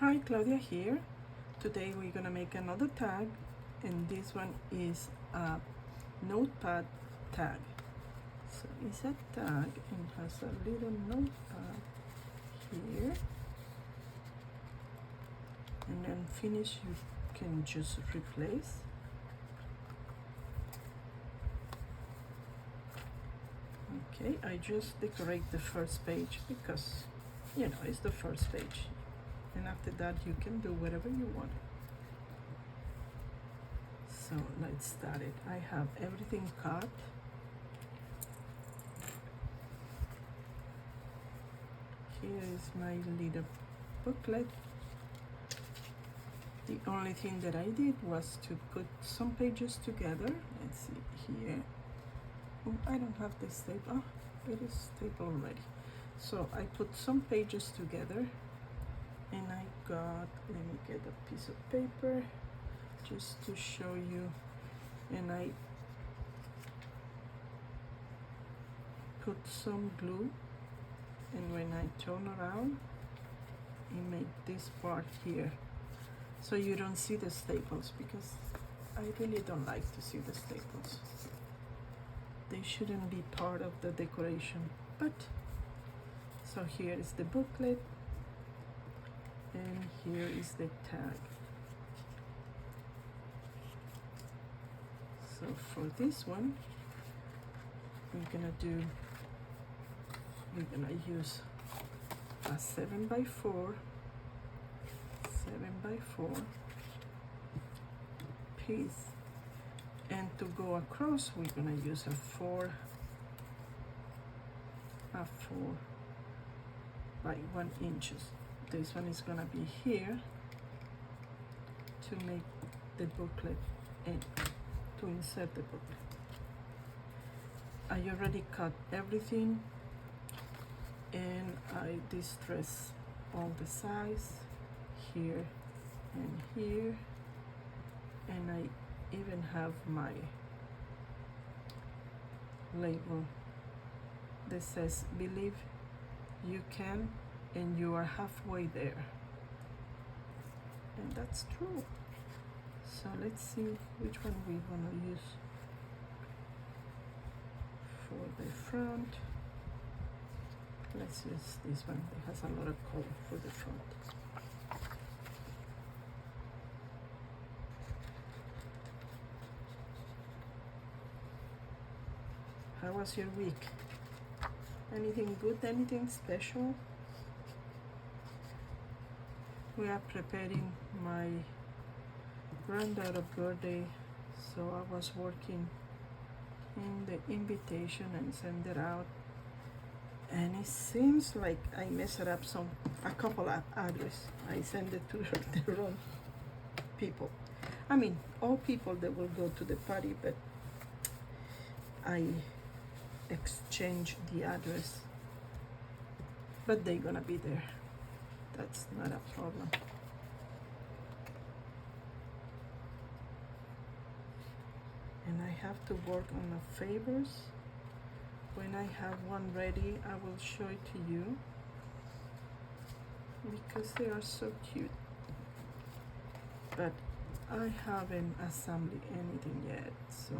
Hi, Claudia here. Today we're gonna make another tag, and this one is a notepad tag. So it's a tag and has a little notepad here, and then finish you can just replace. Okay, I just decorate the first page because it's the first page, and after that you can do whatever you want. So let's start it. I have everything cut. Here is my little booklet. The only thing that I did was to put some pages together. Let's see here. Oh, I don't have the staple. Oh, it is stapled already. So I put some pages together, and I got, let me get a piece of paper just to show you, and I put some glue, and when I turn around, it made this part here, so you don't see the staples, because I really don't like to see the staples. They shouldn't be part of the decoration. But so here is the booklet, and here is the tag. So for this one, we're gonna use a 7x4 piece, and to go across we're gonna use a 4 by 1 inches. This one is gonna be here to make the booklet and to insert the booklet. I already cut everything, and I distress all the sides here and here, and I even have my label that says believe you can, and you are halfway there, and that's true. So let's see which one we want to use for the front. Let's use this one. It has a lot of color for the front. How was your week? Anything good? Anything special? We are preparing my granddaughter's birthday, so I was working in the invitation and send it out, and it seems like I messed up a couple of addresses. I sent it to the wrong people. I mean, all people that will go to the party, but I exchange the address, but they're gonna be there. That's not a problem. And I have to work on the favors. When I have one ready, I will show it to you, because they are so cute. But I haven't assembled anything yet, so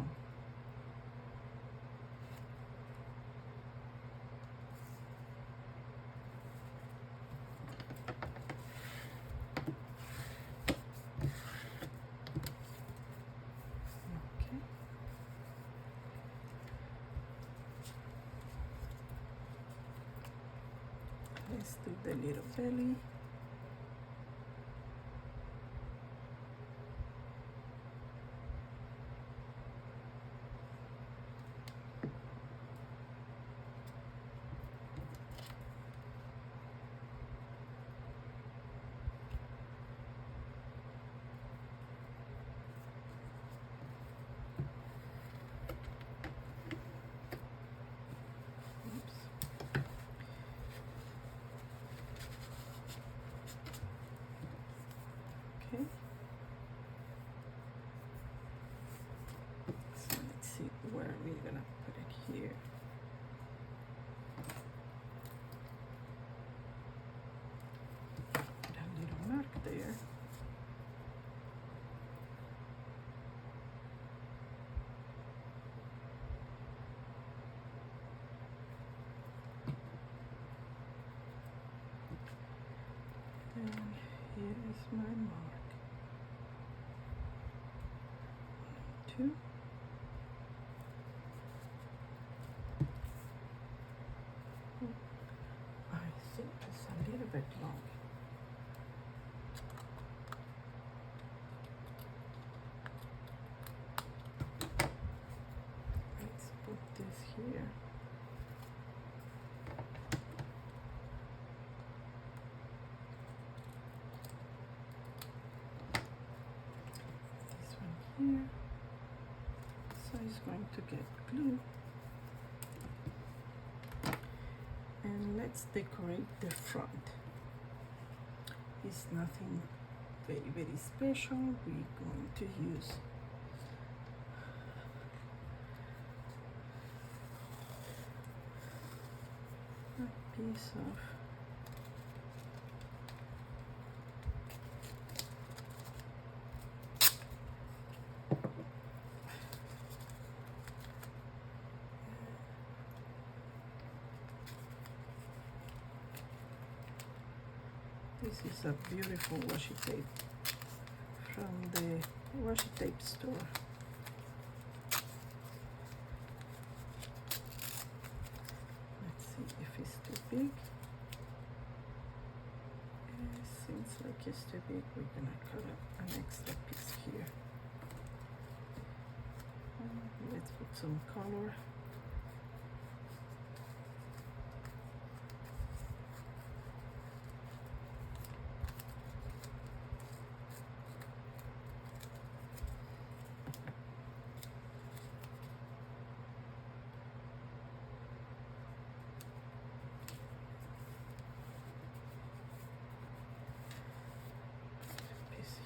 let's do the little belly. Okay. So let's see where we're gonna put it here. Put a little mark is my mark. 1, 2. I think it's a little bit long. Let's put this here. This one here. So it's going to get glue. And let's decorate the front. It's nothing very special. We're going to use a piece of this is a beautiful washi tape from the washi tape store. Let's see if it's too big. It seems like it's too big. We're gonna cut an extra piece here. Let's put some color.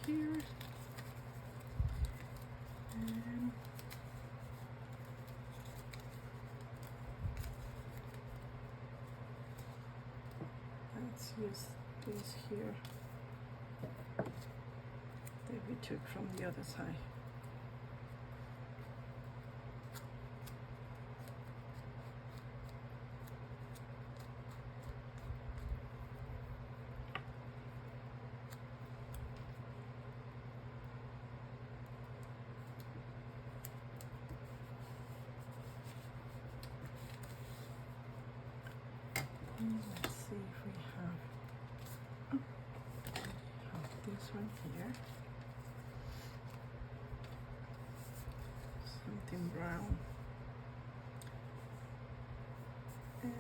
Here, and let's use this here that we took from the other side. Let's see if we have, this one here, something brown, and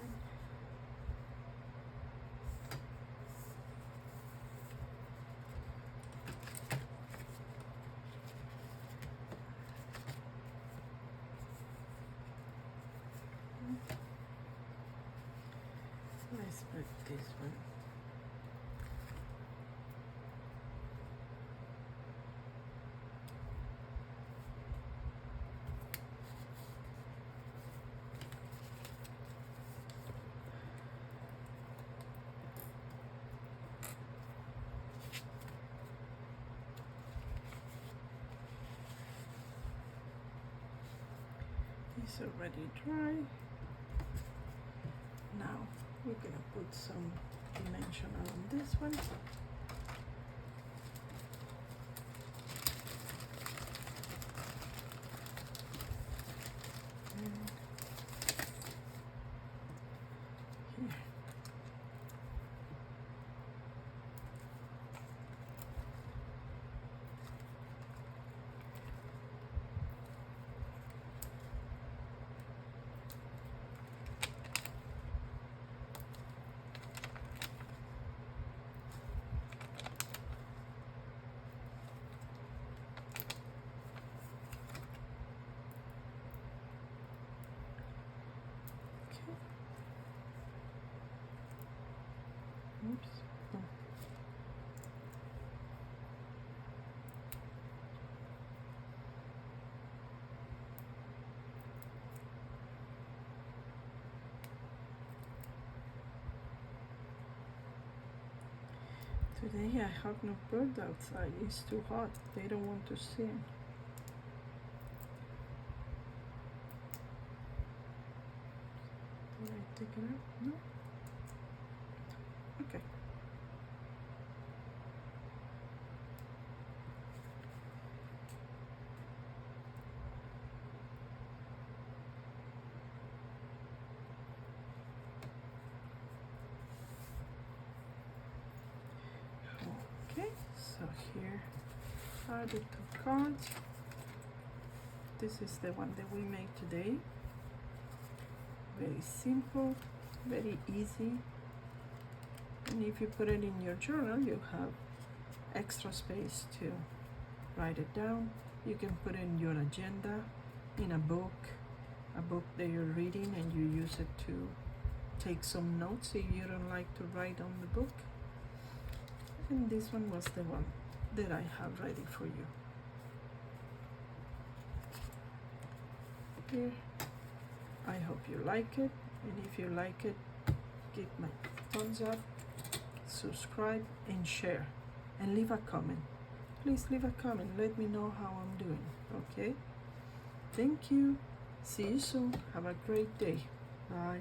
let's put this one. It's already dry. Now we're gonna put some dimensional on this one. And here. Oops. Oh. Today I have no bird outside. It's too hot. They don't want to sing. Did I take it out? No. Okay. Okay, so here are the two cards. This is the one that we made today. Very simple, very easy. And if you put it in your journal, you have extra space to write it down. You can put in your agenda, in a book that you're reading, and you use it to take some notes if you don't like to write on the book. And this one was the one that I have ready for you. Here, I hope you like it, and if you like it, give my thumbs up, subscribe, and share, and leave a comment. Please leave a comment, let me know how I'm doing, okay? Thank you, see you soon, have a great day, bye.